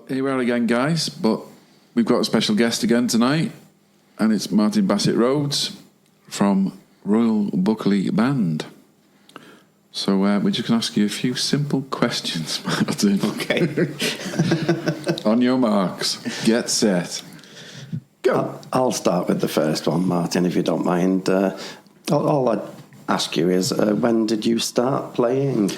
Well, here we are again, guys, but we've got a special guest again tonight, and it's Martin Bassett-Rhodes from Royal Buckley Band. So we're just going to ask you a few simple questions, Martin. Okay. On your marks, get set, go. I'll start with the first one, Martin, if you don't mind. All I'd ask you is, when did you start playing?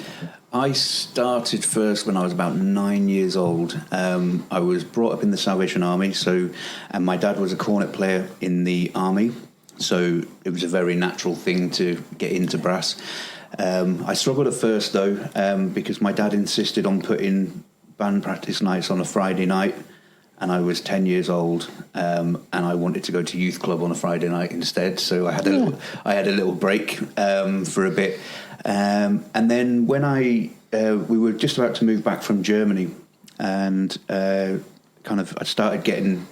I started first when I was about 9 years old. I was brought up in the Salvation Army, and my dad was a cornet player in the army, so it was a very natural thing to get into brass. I struggled at first, though, because my dad insisted on putting band practice nights on a Friday night, and I was 10 years old, and I wanted to go to youth club on a Friday night instead, so I had a little break for a bit. And then when we were just about to move back from Germany, and I started getting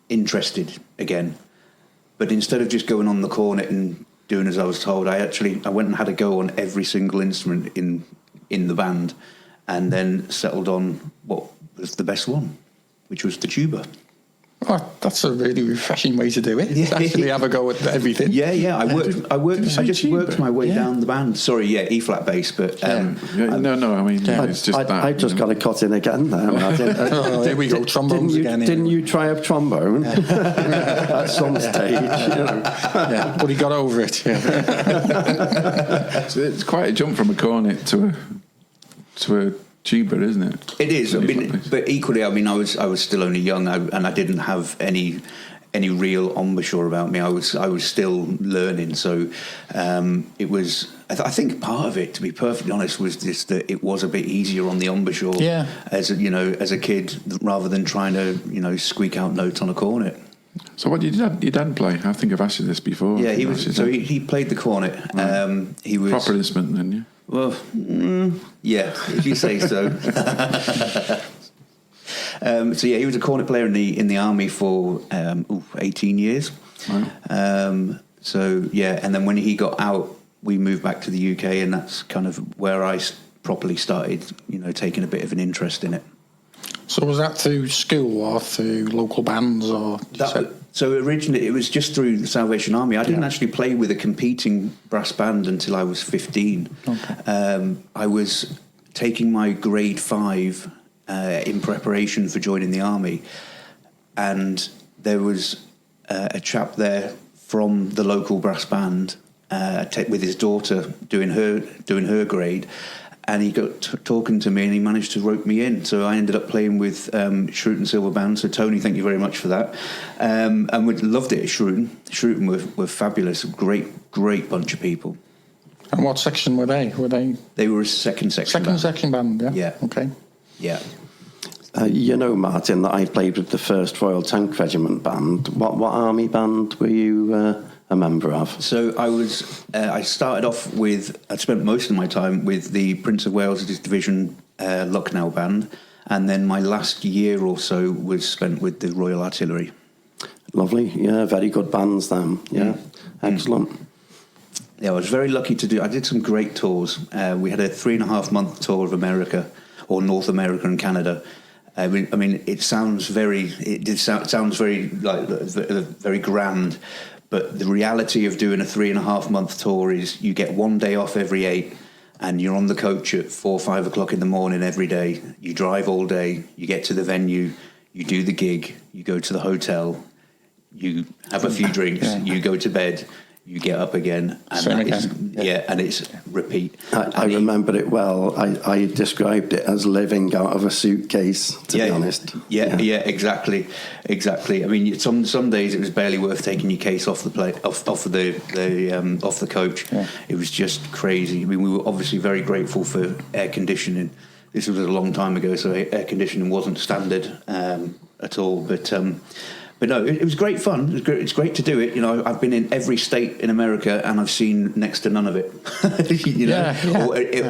interested again. But instead of just going on the cornet and doing as I was told, I went and had a go on every single instrument in the band, and then settled on what was the best one, which was the tuba. Oh, that's a really refreshing way to do it. Yeah. Actually have a go at everything. Yeah. I just worked my way down the band. Sorry, E flat bass, but it's just that. I just got a cut in again there, Martin. Here we go, trombones again. Didn't you try a trombone at some stage? But he got over it. Yeah. So it's quite a jump from a cornet to a tuba, isn't it? It is. But equally, I was still only young, and I didn't have any real embouchure about me. I was still learning, so it was. I think part of it, to be perfectly honest, was just that it was a bit easier on the embouchure. Yeah. As a kid, rather than trying to squeak out notes on a cornet. So what did your dad play? I think I've asked you this before. Yeah, he played the cornet. Right. He was proper instrument then, yeah. Well, yeah, if you say so. He was a cornet player in the army for 18 years. Right. And then when he got out, we moved back to the UK, and that's kind of where I properly started, taking a bit of an interest in it. So was that through school or through local bands, or? So originally it was just through the Salvation Army. I didn't actually play with a competing brass band until I was 15. Okay. I was taking my grade 5 in preparation for joining the army, and there was a chap there from the local brass band with his daughter doing her grade. And he got talking to me, and he managed to rope me in. So I ended up playing with Shrewton Silver Band. So Tony, thank you very much for that. And we loved it at Shrewton. Shrewton were fabulous, great bunch of people. And what section were they? They were a second section band. Section band, yeah. Yeah. Okay. Yeah. Martin, that I played with the 1st Royal Tank Regiment Band. What army band were you a member of? So I started off with, I spent most of my time with the Prince of Wales Division Lucknow Band, and then my last year or so was spent with the Royal Artillery. Lovely, yeah, very good bands then, yeah, excellent. Yeah, I was very lucky I did some great tours. We had a 3.5-month tour of America, or North America and Canada. It sounds very very grand. But the reality of doing a 3.5-month tour is you get 1 day off every 8, and you're on the coach at 4 or 5 o'clock in the morning every day. You drive all day, you get to the venue, you do the gig, you go to the hotel, you have a few drinks, you go to bed, you get up again, and and it's repeat. I remember it well. I described it as living out of a suitcase, to be honest. Yeah, exactly. I mean, some days it was barely worth taking your case off the coach. Yeah. It was just crazy. I mean, we were obviously very grateful for air conditioning. This was a long time ago, so air conditioning wasn't standard at all, But no, it was great fun. It's great to do it. I've been in every state in America, and I've seen next to none of it.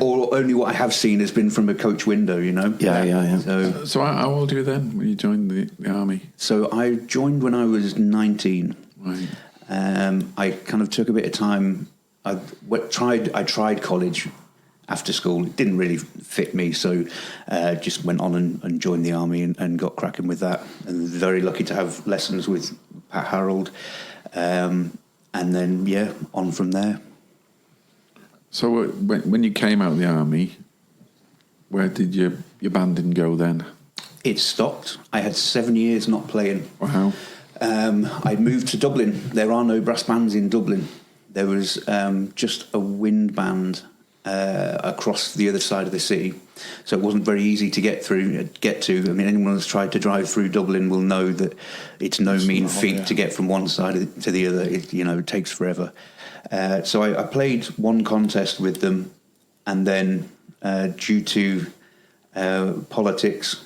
Or only what I have seen has been from a coach window. Yeah. So how old were you then when you joined the army? So I joined when I was 19. Right. I kind of took a bit of time. I tried college, after school. It didn't really fit me, so just went on and joined the army and got cracking with that. And very lucky to have lessons with Pat Harold, and then on from there. So when you came out of the army, where did your band didn't go then? It stopped. I had 7 years not playing. Wow. I moved to Dublin. There are no brass bands in Dublin. There was just a wind band across the other side of the city, so it wasn't very easy to get to. I mean, anyone who's tried to drive through Dublin will know that it's no mean feat to get from one side to the other. It takes forever. So I played one contest with them, and then due to politics,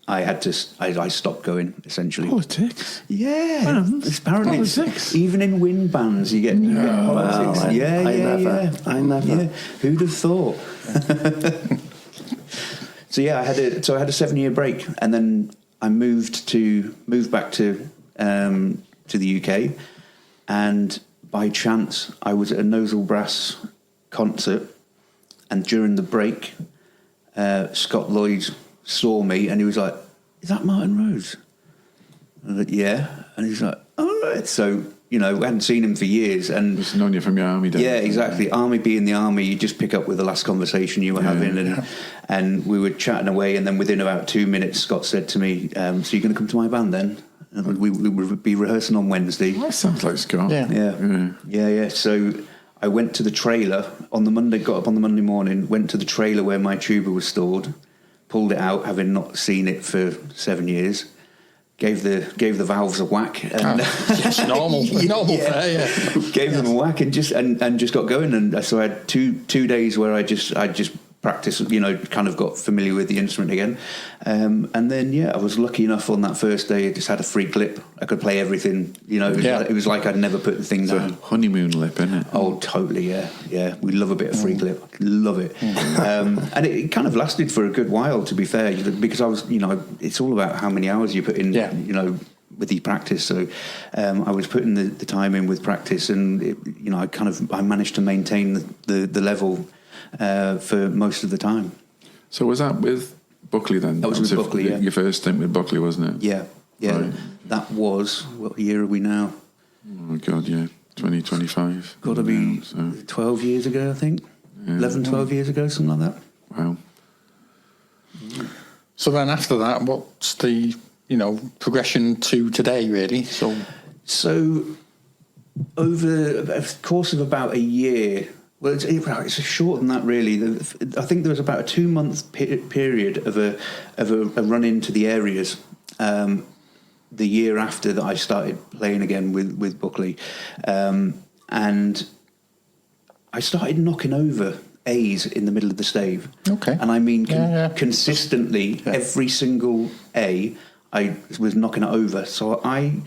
I stopped going, essentially. Politics? Yeah. Apparently, politics? Even in wind bands, you get politics. Well, I never. Yeah. Who'd have thought? So I had a 7-year break, and then I moved back to the UK, and by chance I was at a Nosal Brass concert, and during the break, Scott Lloyd saw me, and he was like, "Is that Martin Rhodes?" I was like, "Yeah," and he's like, "All right." So we hadn't seen him for years, and Just known you from your army days. yeah, exactly. Army being the army, you just pick up with the last conversation you were having, and we were chatting away, and then within about 2 minutes, Scott said to me, "So you're going to come to my band then?" And we would be rehearsing on Wednesday. Well, that sounds like Scott. Yeah. So I went to the trailer on the Monday, got up on the Monday morning, went to the trailer where my tuba was stored, pulled it out, having not seen it for 7 years, gave the valves a whack. And It's normal there, gave them a whack and just got going. And so I had two days where I just practiced, kind of got familiar with the instrument again. And then, I was lucky enough on that first day, I just had a free lip. I could play everything, it was like I'd never put the thing down. Honeymoon lip, isn't it? Oh, totally, yeah. We love a bit of free lip. Love it. And it kind of lasted for a good while, to be fair, because I was, it's all about how many hours you put in, with each practice. So I was putting the time in with practice, and I managed to maintain the level for most of the time. So was that with Buckley then? That was with Buckley, yeah. Your first stint with Buckley, wasn't it? Yeah. Right. That was, what year are we now? Oh, God, yeah. 2025. Got to be 12 years ago, I think. Yeah. 11, 12 years ago, something like that. Wow. So then after that, what's the, progression to today, really? So over the course of about a year, well, it's shorter than that, really. I think there was about a 2-month period of a run into the areas the year after that I started playing again with Buckley, and I started knocking over A's in the middle of the stave. Okay. And I mean consistently, every single A, I was knocking it over. So I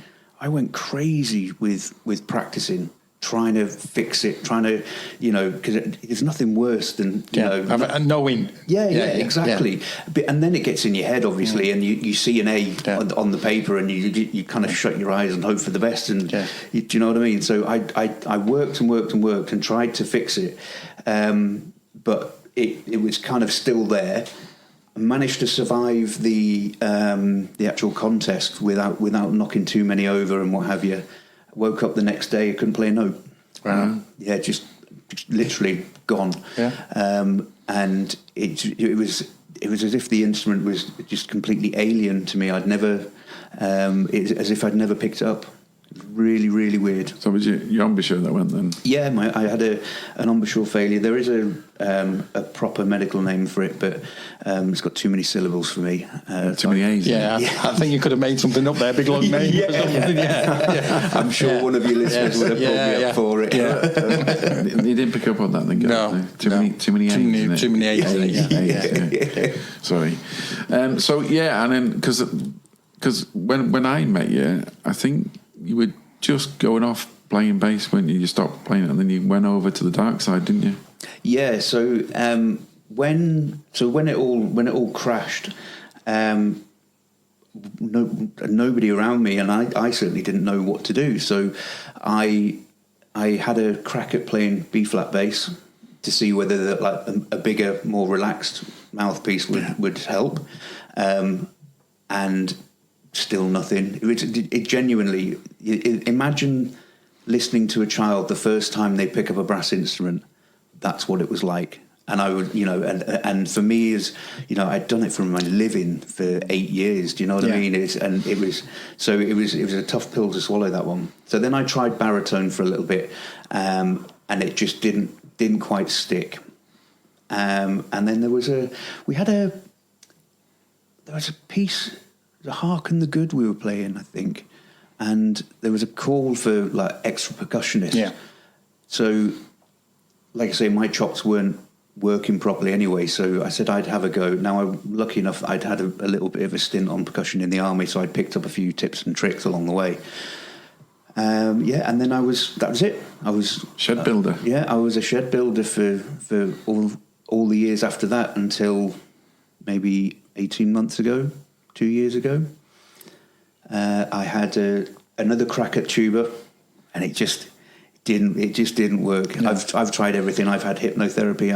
went crazy with practicing, trying to fix it, because there's nothing worse than knowing. Yeah, exactly. But, and then it gets in your head, obviously, and you see an A on the paper, and you kind of shut your eyes and hope for the best. And do you know what I mean? So I worked and tried to fix it, but it was kind of still there. I managed to survive the actual contest without knocking too many over and what have you. Woke up the next day, I couldn't play a note. Wow. Just literally gone. Yeah. And it was as if the instrument was just completely alien to me. I'd never, as if I'd never picked it up. Really, really weird. So was your embouchure that went then? Yeah, I had an embouchure failure. There is a proper medical name for it, but it's got too many syllables for me. Too many A's. Yeah, I think you could have made something up there, big long name. I'm sure one of your listeners would have pulled me up for it. Yeah. You didn't pick up on that then, guys? No. Too many A's. Too many A's in it. Sorry. So and then because when I met you, I think you were just going off playing bass, weren't you? You stopped playing it, and then you went over to the dark side, didn't you? Yeah. So when it all crashed, nobody around me, and I certainly didn't know what to do. So I had a crack at playing B flat bass. to see whether a bigger, more relaxed mouthpiece would help, and still nothing. It genuinely, imagine listening to a child the first time they pick up a brass instrument. That's what it was like. And I would, and for me, I'd done it for my living for 8 years. Do you know what I mean? It was a tough pill to swallow, that one. So then I tried baritone for a little bit, and it just didn't quite stick. And then there was a piece, the Hark and the Good we were playing, I think, and there was a call for like extra percussionists. Yeah. So, like I say, my chops weren't working properly anyway, so I said I'd have a go. Now, I'm lucky enough, I'd had a little bit of a stint on percussion in the army, so I'd picked up a few tips and tricks along the way. And then that was it. I was shed builder. I was a shed builder for all the years after that, until maybe 18 months ago, 2 years ago. I had another crack at tuba, and it just didn't work. Yeah. I've tried everything. I've had hypnotherapy.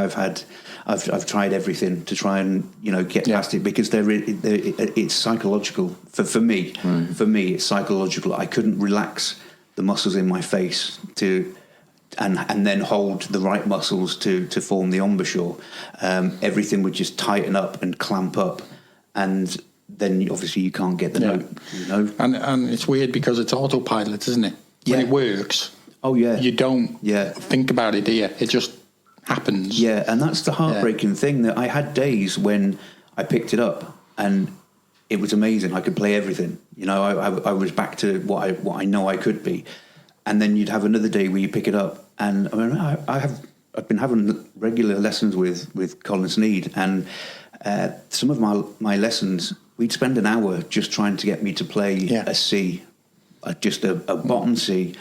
I've tried everything to try and get past it, because it's psychological for me. Right. For me, it's psychological. I couldn't relax the muscles in my face and then hold the right muscles to form the embouchure. Everything would just tighten up and clamp up, and then obviously you can't get the note. And it's weird because it's autopilot, isn't it? When it works. Oh yeah, you don't think about it, do you? It just happens. Yeah, and that's the heartbreaking thing, that I had days when I picked it up and it was amazing. I could play everything. I was back to what I know I could be. And then you'd have another day where you pick it up, and I mean, I've been having regular lessons with Colin Sneed, and some of my lessons, we'd spend an hour just trying to get me to play a C, just a bottom C,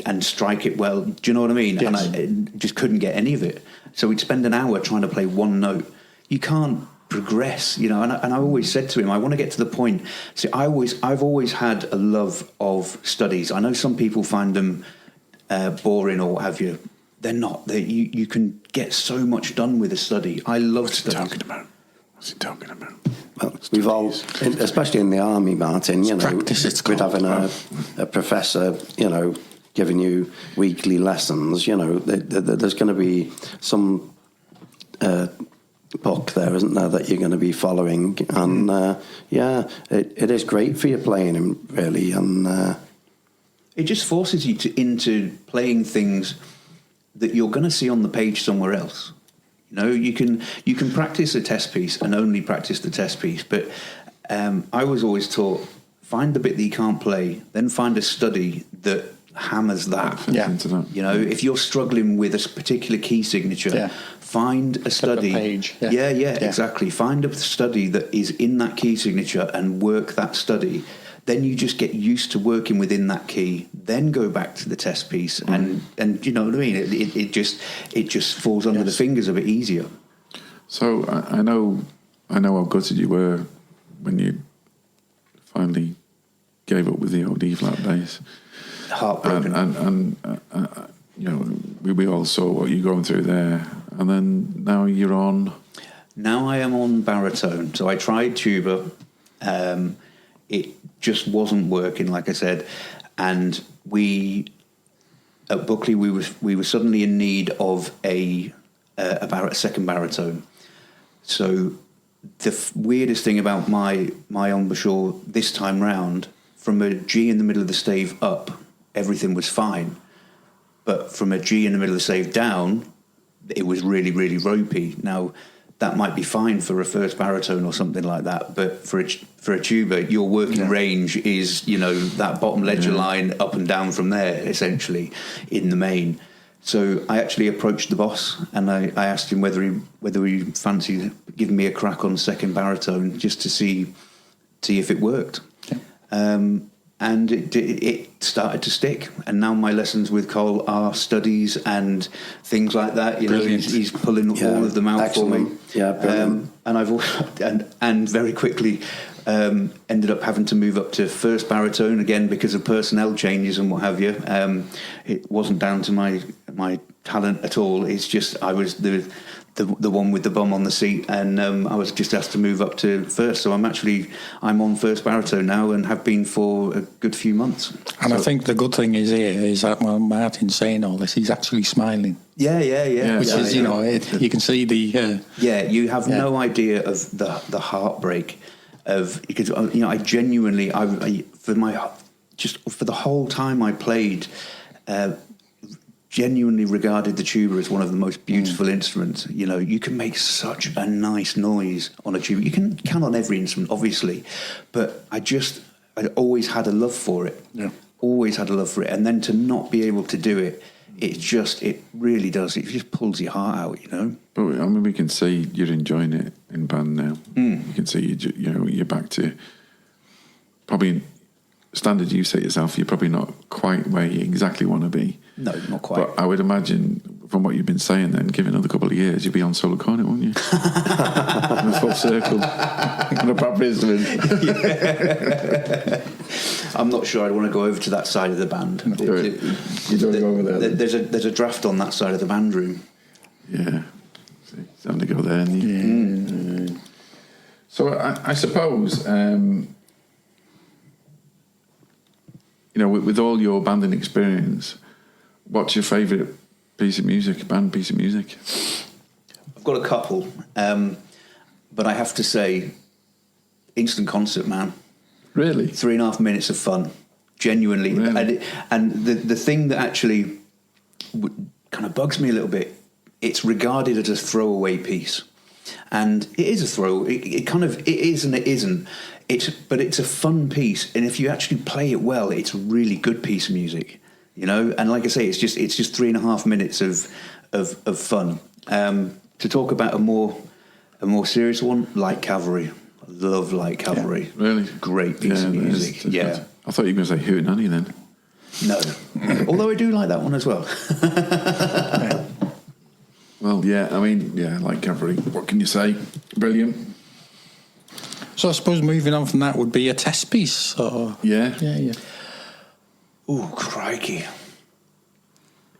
and strike it well. Do you know what I mean? Yes. And I just couldn't get any of it. So we'd spend an hour trying to play one note. You can't progress, And I always said to him, I want to get to the point. See, I've always had a love of studies. I know some people find them boring or what have you. They're not. You can get so much done with a study. I love studies. What's he talking about? Well, we've all, especially in the army, Martin, practice, with having a professor, giving you weekly lessons, there's going to be some book there, isn't there, that you're going to be following. And, it is great for your playing, really. And it just forces you into playing things that you're going to see on the page somewhere else. You can practice a test piece and only practice the test piece, but I was always taught, find the bit that you can't play, then find a study that hammers that. If you're struggling with a particular key signature, find a study. Page. Exactly. Find a study that is in that key signature and work that study. Then you just get used to working within that key. Then go back to the test piece, and you know what I mean. It just falls under the fingers a bit easier. So I know how gutted you were when you finally gave up with the old E flat bass. Heartbroken. And we all saw what you're going through there, and then now you're on. Now I am on baritone. So I tried tuba. It just wasn't working, like I said, and we at Buckley we were suddenly in need of a second baritone. So the weirdest thing about my embouchure this time round, from a G in the middle of the stave up, everything was fine, but from a G in the middle of the stave down, it was really, really ropey. Now, that might be fine for a first baritone or something like that, but for a tuba, your working range is, that bottom ledger line up and down from there, essentially, in the main. So I actually approached the boss, and I asked him whether he fancied giving me a crack on second baritone, just to see if it worked. Okay. And it started to stick, and now my lessons with Cole are studies and things like that. He's pulling all of them out for me. Yeah, brilliant. And I've and very quickly ended up having to move up to first baritone again because of personnel changes and what have you. It wasn't down to my talent at all. It's just I was the one with the bum on the seat, and I was just asked to move up to first. So I'm on first baritone now, and have been for a good few months. And I think the good thing is here is that while Martin's saying all this, he's actually smiling. Yeah. Which is, you know, you can see the... you have no idea of the heartbreak of, because, you know, I genuinely, for the whole time I played, genuinely regarded the tuba as one of the most beautiful instruments. You know, you can make such a nice noise on a tuba. You can on every instrument, obviously, but I always had a love for it. Yeah. Always had a love for it. And then to not be able to do it, it really does. It just pulls your heart out, you know. But I mean, we can see you're enjoying it in band now. You can see you're back to probably standard. You say yourself, you're probably not quite where you exactly want to be. No, not quite. But I would imagine, from what you've been saying, then, give it another couple of years, you'd be on solo cornet, wouldn't you? In a full circle, on a proper instrument. I'm not sure I'd want to go over to that side of the band. You don't go over there. There's a draft on that side of the band room. Yeah, it's time to go there. So I suppose, you know, with all your banding experience, what's your favourite band piece of music? I've got a couple, but I have to say, Instant Concert, man. Really? 3.5 minutes of fun, genuinely. Really? And the thing that actually kind of bugs me a little bit, it's regarded as a throwaway piece. And it is a throw. It is and it isn't. But it's a fun piece, and if you actually play it well, it's a really good piece of music, you know. And like I say, it's just 3.5 minutes of fun. To talk about a more serious one, Light Cavalry. I love Light Cavalry. Yeah, really great piece of music. Good. I thought you were going to say Hootenanny then. No, although I do like that one as well. Well, yeah, I mean, Light Cavalry. What can you say? Brilliant. So I suppose moving on from that would be a test piece. Or... Yeah. Ooh, crikey.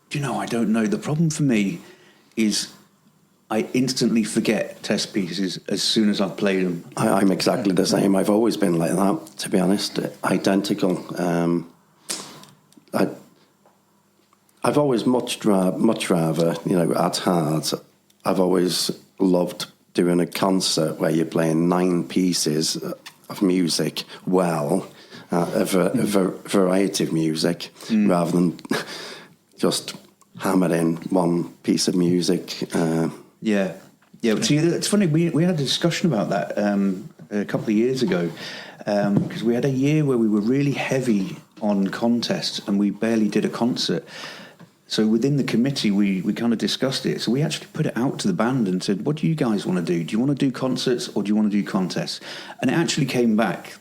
Do you know, I don't know. The problem for me is I instantly forget test pieces as soon as I've played them. I'm exactly the same. I've always been like that, to be honest. Identical. I've always much rather, you know, at heart, I've always loved doing a concert where you're playing 9 pieces of music well, a variety of music, rather than just hammer in one piece of music. Yeah. But see, it's funny, we had a discussion about that a couple of years ago, because we had a year where we were really heavy on contests and we barely did a concert. So within the committee, we kind of discussed it. So we actually put it out to the band and said, what do you guys want to do? Do you want to do concerts or do you want to do contests? And it actually came back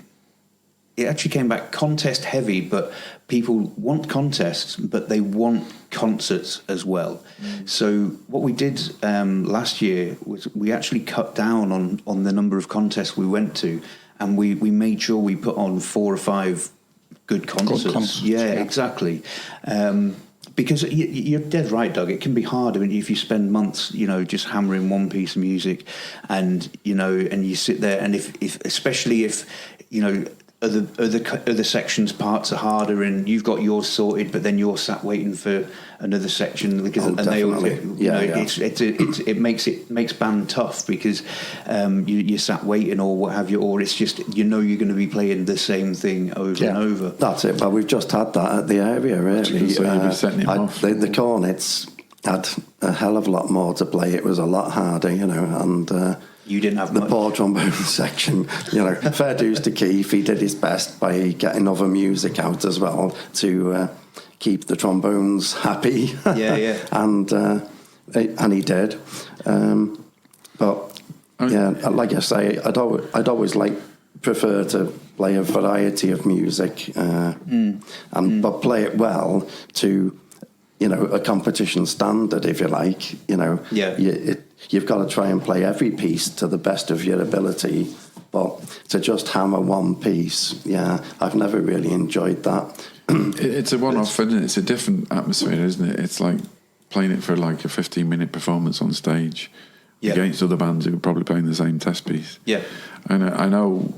contest heavy, but people want contests, but they want concerts as well. So what we did last year was we actually cut down on the number of contests we went to, and we made sure we put on 4 or 5 good concerts. Yeah, exactly. Because you're dead right, Doug. It can be hard. I mean, if you spend months, you know, just hammering one piece of music, and you know, and you sit there, and if especially if you know other sections parts are harder, and you've got yours sorted, but then you're sat waiting for another section because they all, it makes band tough because you're sat waiting or what have you, or it's just you know you're going to be playing the same thing over and over. That's it. Well, we've just had that at the area, really. The cornets had a hell of a lot more to play. It was a lot harder, you know, and you didn't have the much. poor trombone section, you know. Fair dues to Keith, he did his best by getting other music out as well to keep the trombones happy. And he did. But like I say, I'd always prefer to play a variety of music, but play it well to, you know, a competition standard, if you like. You know, you've got to try and play every piece to the best of your ability. But to just hammer one piece, I've never really enjoyed that. It's a one-off, isn't it? It's a different atmosphere, isn't it? It's like playing it for like a 15-minute performance on stage against other bands who were probably playing the same test piece. Yeah. And I know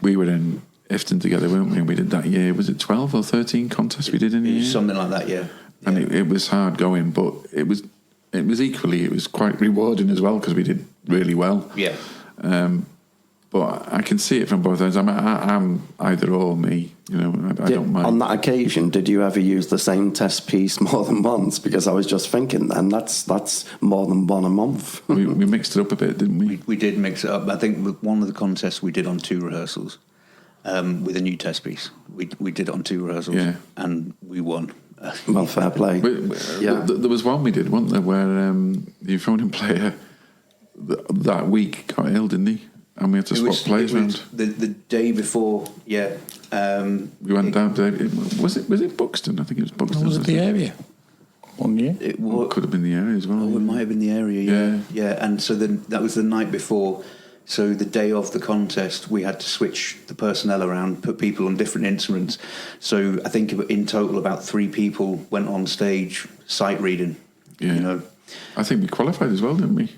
we were in Ifton together, weren't we? And we did that year. Was it 12 or 13 contests we did in a year? Something like that, yeah. And it was hard going, but it was equally, it was quite rewarding as well because we did really well. Yeah. But I can see it from both ends. I'm either or, me. You know, I don't mind. On that occasion, did you ever use the same test piece more than once? Because I was just thinking, then that's more than one a month. we mixed it up a bit, didn't we? We did mix it up. I think with one of the contests we did on 2 rehearsals with a new test piece. We did it on 2 rehearsals, and we won. Well, fair play. There was one we did, wasn't there, where the Euphonium player that week got ill, didn't he? And we had to swap players around. The day before, we went down to... Was it Buxton? I think it was Buxton. Was it the area? 1 year? It could have been the area as well. Oh, it might have been the area, yeah. And so then that was the night before. So the day of the contest, we had to switch the personnel around, put people on different instruments. So I think in total about 3 people went on stage sight reading. Yeah. You know. I think we qualified as well, didn't we?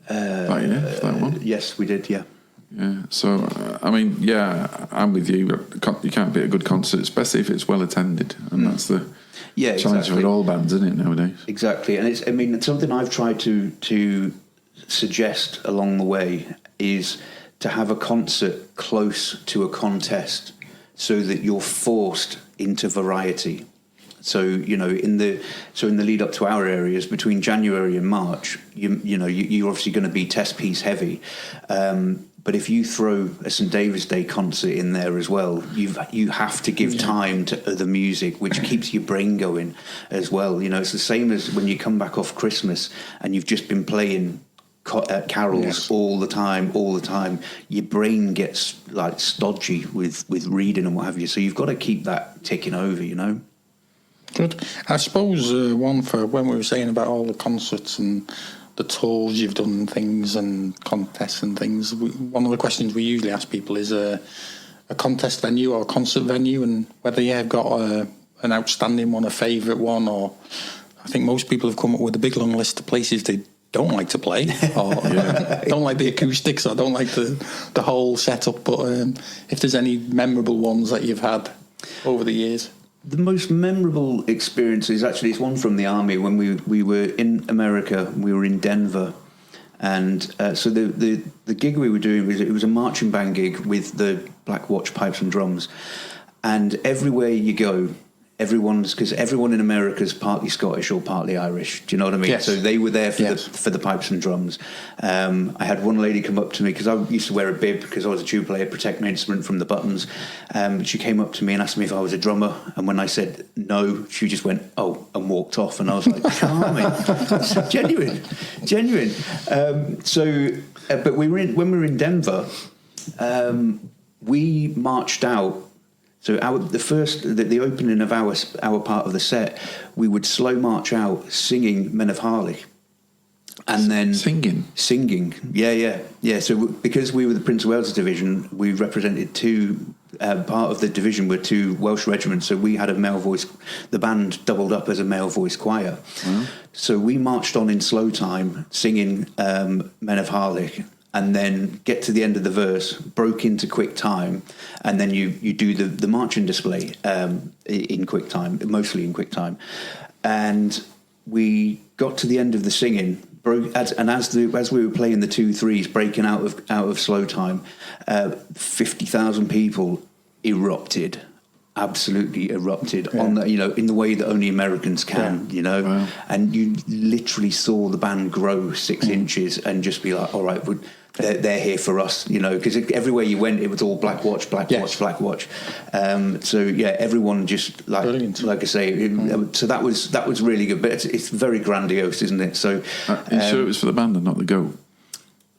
That one. Yes, we did, yeah. Yeah, so, I mean, I'm with you. You can't beat a good concert, especially if it's well attended. And that's the challenge for all bands, isn't it, nowadays? Exactly. And it's something I've tried to suggest along the way is to have a concert close to a contest so that you're forced into variety. So, you know, in the lead up to our areas between January and March, you're obviously going to be test piece heavy. But if you throw a St David's Day concert in there as well, you have to give time to other music, which keeps your brain going as well. You know, it's the same as when you come back off Christmas and you've just been playing carols all the time. Your brain gets like stodgy with reading and what have you. So you've got to keep that ticking over, you know. Good. I suppose one for when we were saying about all the concerts and the tours you've done and things and contests and things, one of the questions we usually ask people is a contest venue or a concert venue and whether you've got an outstanding one, a favourite one, or I think most people have come up with a big long list of places they don't like to play or don't like the acoustics or don't like the whole setup, but if there's any memorable ones that you've had over the years. The most memorable experience is actually it's one from the army when we were in America. We were in Denver, and so the gig we were doing was a marching band gig with the Black Watch pipes and drums, and everywhere you go, because everyone in America is partly Scottish or partly Irish. Do you know what I mean? Yes. So they were there for the pipes and drums. I had one lady come up to me because I used to wear a bib because I was a tuba player, protect my instrument from the buttons. She came up to me and asked me if I was a drummer, and when I said no, she just went and walked off, and I was like, charming, genuine. But when we were in Denver, we marched out. So the opening of our part of the set, we would slow march out singing Men of Harley. And then singing, yeah. So because we were the Prince of Wales division, we represented part of the division were 2 Welsh regiments. So we had a male voice. The band doubled up as a male voice choir. Mm. So we marched on in slow time, singing Men of Harley, and then get to the end of the verse, broke into quick time, and then you do the marching display in quick time, mostly in quick time. And we got to the end of the singing, as we were playing the 2/3s, breaking out of slow time, 50,000 people erupted. Absolutely erupted on the, in the way that only Americans can, Wow. And you literally saw the band grow 6 inches and just be like, all right, they're here for us, because everywhere you went, it was all Black Watch. So everyone just like I say, so that was really good. But it's very grandiose, isn't it? So, you sure it was for the band and not the goat?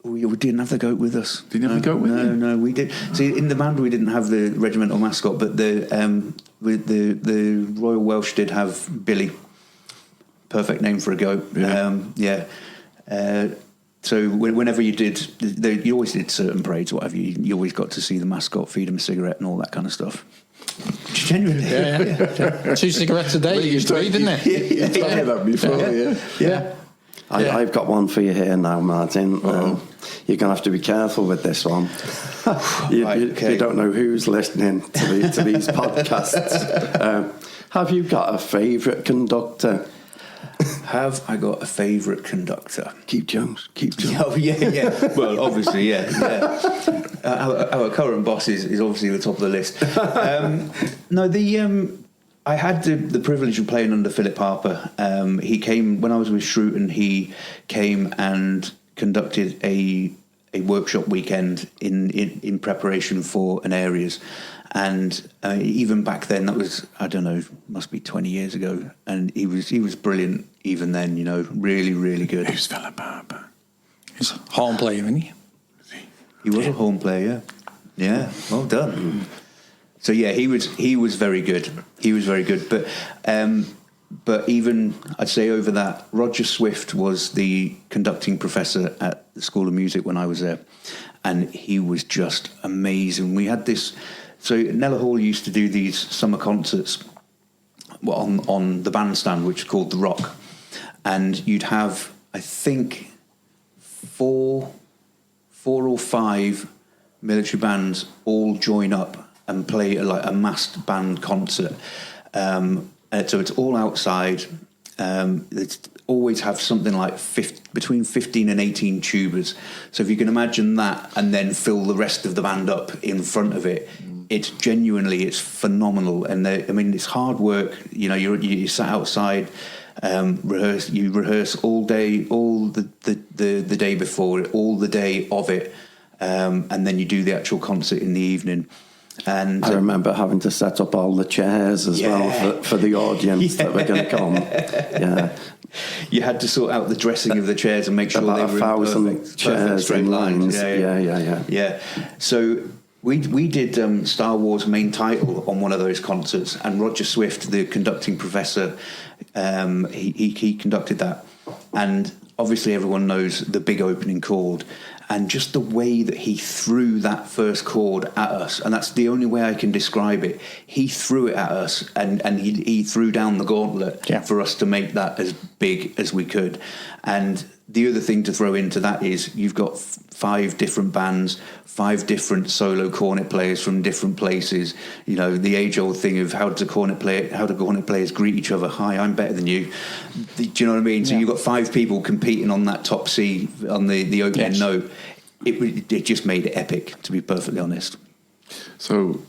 We didn't have the goat with us. Did you have the goat with you? No, we did. See, in the band we didn't have the regimental mascot, but the Royal Welsh did have Billy. Perfect name for a goat. Yeah. So whenever you did, you always did certain parades, whatever. You always got to see the mascot, feed him a cigarette, and all that kind of stuff. Genuinely, yeah. 2 cigarettes a day. You three, didn't it? You told me that before, yeah. I've got one for you here now, Martin. You're going to have to be careful with this one. You don't know who's listening to these podcasts. Have you got a favourite conductor? Have I got a favourite conductor? Keith Jones. Oh, yeah. Well, obviously, yeah. Our current boss is obviously the top of the list. I had the privilege of playing under Philip Harper. He came when I was with Shrewton. He came and conducted a workshop weekend in preparation for an Areas. And even back then, that was, I don't know, must be 20 years ago. And he was brilliant even then, really, really good. Who's Philip Harper? He's a horn player, isn't he? He was a horn player, yeah. Yeah, well done. So yeah, he was very good. He was very good. But even, I'd say over that, Roger Swift was the conducting professor at the School of Music when I was there. And he was just amazing. We had this... So Nella Hall used to do these summer concerts on the bandstand, which is called The Rock. And you'd have, I think, four or five military bands all join up and play a massed band concert. So it's all outside. It's always have something like between 15 and 18 tubas. So if you can imagine that and then fill the rest of the band up in front of it, it's phenomenal. And it's hard work. You sat outside, rehearse all day, all the day before, all the day of it, and then you do the actual concert in the evening. And I remember having to set up all the chairs as well for the audience that were going to come. Yeah, you had to sort out the dressing of the chairs and make sure they were 1,000 chairs straight in lines. lines. Yeah. So we did Star Wars main title on one of those concerts, and Roger Swift, the conducting professor, he conducted that, and obviously everyone knows the big opening chord. And just the way that he threw that first chord at us, and that's the only way I can describe it. He threw it at us, and he threw down the gauntlet for us to make that as big as we could. And the other thing to throw into that is you've got 5 different bands, 5 different solo cornet players from different places. The age-old thing of how do cornet players greet each other? Hi, I'm better than you. Do you know what I mean? So you've got 5 people competing on that top C on the opening note. It just made it epic, to be perfectly honest. So,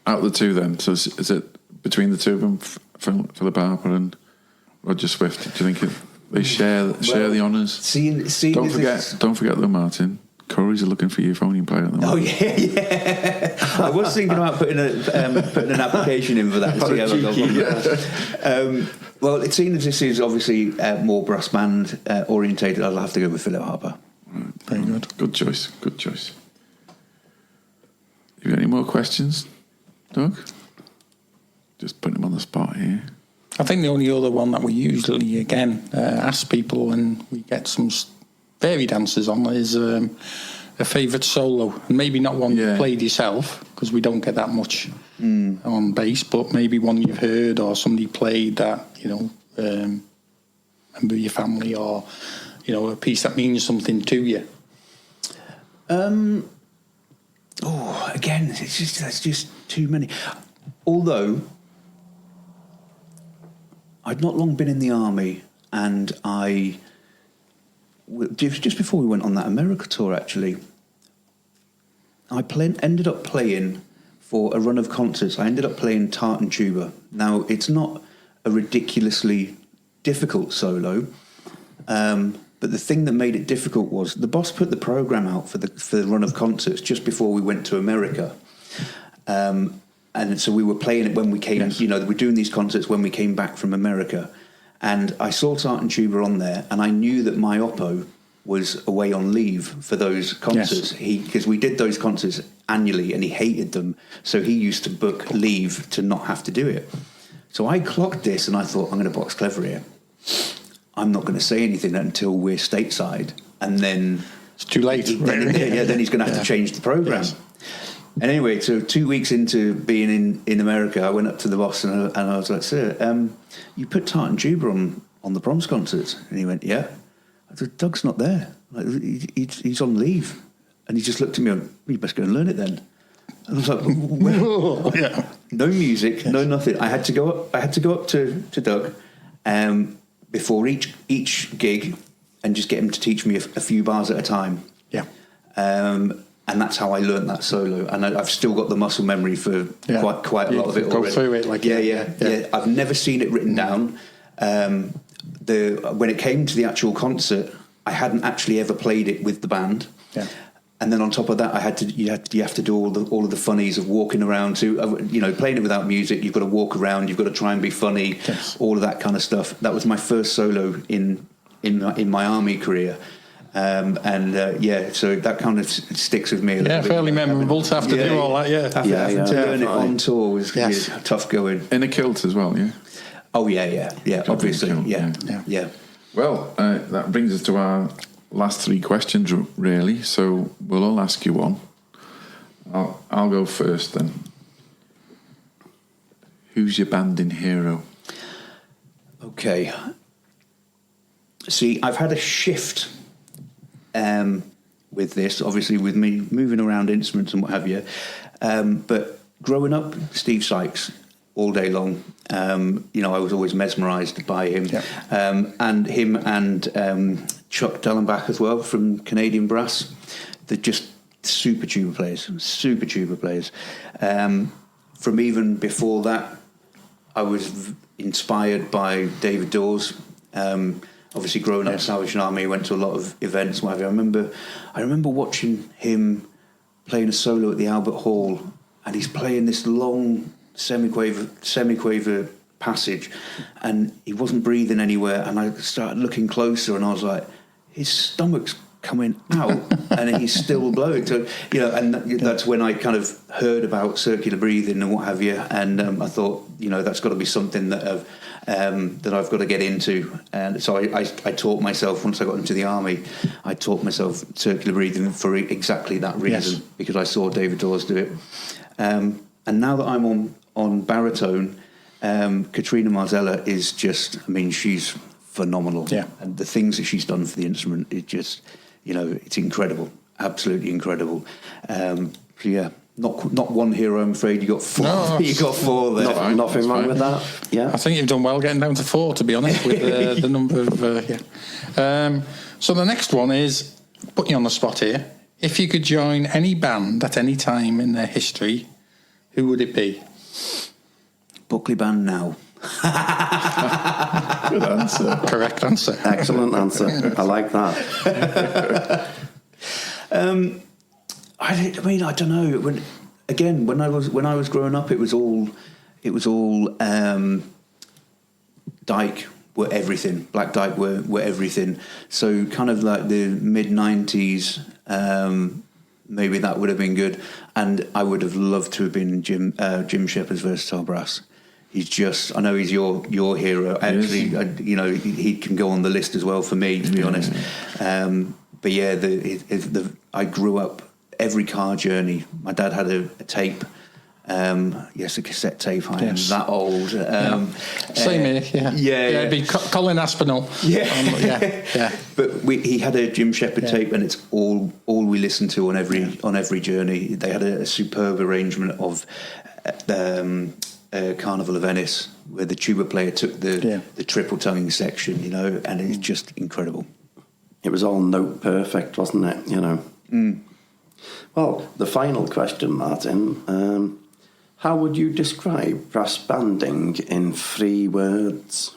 out of the two then, so is it between the two of them, Philip Harper and Roger Swift? Do you think they share the honours? Don't forget though, Martin. Curry's are looking for you phoning player at the moment. Oh yeah. I was thinking about putting an application in for that to see how I got on. Well, it seems this is obviously more brass band orientated. I'll have to go with Philip Harper. Right. Very good. Good choice. You got any more questions, Doug? Just putting him on the spot here. I think the only other one that we usually ask people, and we get some varied answers on, is a favourite solo, and maybe not one you played yourself, because we don't get that much on bass, but maybe one you've heard or somebody played that member of your family, or a piece that means something to you. Again, that's just too many. Although I'd not long been in the army, and just before we went on that America tour, actually, I ended up playing for a run of concerts. I ended up playing tartan tuba. Now, it's not a ridiculously difficult solo, but the thing that made it difficult was the boss put the program out for the run of concerts just before we went to America. And so we were playing it when we came, we're doing these concerts when we came back from America. And I saw tartan tuba on there, and I knew that my oppo was away on leave for those concerts. Because we did those concerts annually, and he hated them. So he used to book leave to not have to do it. So I clocked this, and I thought, I'm going to box clever here. I'm not going to say anything until we're stateside, and then it's too late. Then he's going to have to change the program. Yes. And anyway, so 2 weeks into being in America, I went up to the boss and I was like, "Sir, you put Tartan Tuba on the Proms concerts?" And he went, "Yeah." I said, "Doug's not there. Like, he's on leave." And he just looked at me and went, "You best go and learn it then." And I was like, well, no music, no nothing. I had to go up to Doug before each gig and just get him to teach me a few bars at a time. Yeah. And that's how I learned that solo. And I've still got the muscle memory for quite a lot of it go already. Through it like yeah. I've never seen it written down. When it came to the actual concert, I hadn't actually ever played it with the band. Yeah. And then on top of that, you have to do all of the funnies of walking around playing it without music. You've got to walk around. You've got to try and be funny. Yes. All of that kind of stuff. That was my first solo in my army career. So that kind of sticks with me a little bit. Fairly memorable to have to do all that. Having to learn it on tour was tough going. In a kilt as well, yeah. Oh yeah, obviously, yeah. Well, that brings us to our last three questions, really. So we'll all ask you one. I'll go first then. Who's your banding hero? Okay. See, I've had a shift with this, obviously, with me moving around instruments and what have you. But growing up, Steve Sykes all day long. I was always mesmerised by him. Yeah. And him and Chuck Dellenbach as well from Canadian Brass. They're just super tuba players. From even before that, I was inspired by David Dawes. Obviously, growing up in Salvation Army, went to a lot of events. What have you. I remember watching him playing a solo at the Albert Hall, and he's playing this long semi-quaver passage, and he wasn't breathing anywhere. And I started looking closer, and I was like, his stomach's coming out, and he's still blowing. So that's when I kind of heard about circular breathing and what have you. And I thought, that's got to be something that I've got to get into. And so I taught myself, once I got into the army, I taught myself circular breathing for exactly that reason, because I saw David Dawes do it. And now that I'm on baritone, Katrina Marzella is just, she's phenomenal. Yeah. And the things that she's done for the instrument, it just, it's incredible, absolutely incredible. Not one hero, I'm afraid. You got four. No, you got four there. Nothing wrong with that. Yeah, I think you've done well getting down to four, to be honest, with the number of. So the next one is, put you on the spot here. If you could join any band at any time in their history, who would it be? Buckley Band now. Good answer. Correct answer. Excellent answer. I like that. I don't know. When I was growing up, it was all Dyke were everything. Black Dyke were everything. So kind of like the mid-90s, maybe that would have been good. And I would have loved to have been Jim Shepard's Versatile Brass. He's just, I know he's your hero. Actually, he can go on the list as well for me, to be honest. But yeah, I grew up, every car journey, my dad had a tape. A cassette tape. I am that old. Same here. Yeah. It'd be Colin Aspinall. Yeah. But he had a Jim Shepard tape, and it's all we listened to on every journey. They had a superb arrangement of Carnival of Venice, where the tuba player took the triple tonguing section, and it's just incredible. It was all note perfect, wasn't it? Well, the final question, Martin. How would you describe brass banding in 3 words?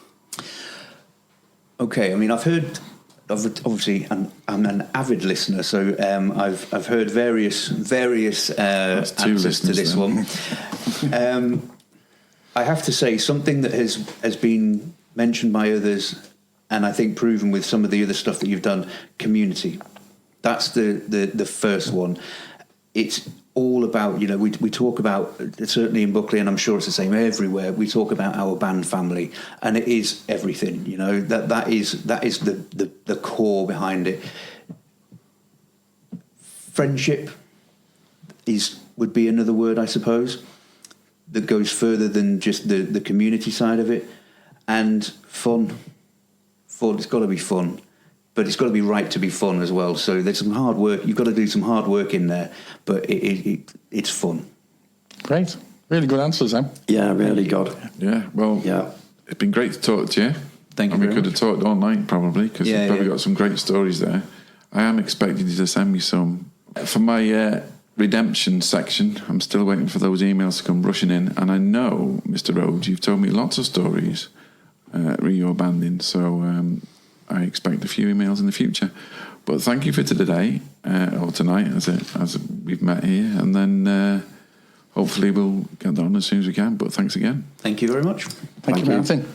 Okay, I've heard, obviously, I'm an avid listener, so I've heard various answers to this one. I have to say, something that has been mentioned by others, and I think proven with some of the other stuff that you've done, community. That's the first one. It's all about, we talk about, certainly in Buckley, and I'm sure it's the same everywhere, we talk about our band family, and it is everything, that is the core behind it. friendship would be another word, I suppose, that goes further than just the community side of it. And fun. It's got to be fun, but it's got to be right to be fun as well. So there's some hard work. You've got to do some hard work in there, but it's fun. Great. Really good answers, Em. Yeah, really good. Yeah, well, it's been great to talk to you. Thank you. And we could have talked all night probably, because you've probably got some great stories there. I am expecting you to send me some. For my redemption section, I'm still waiting for those emails to come rushing in. And I know, Mr. Rhodes, you've told me lots of stories re your banding, so I expect a few emails in the future. But thank you for today, or tonight, as we've met here. And then hopefully we'll get that on as soon as we can. But thanks again. Thank you very much. Thank you, Martin.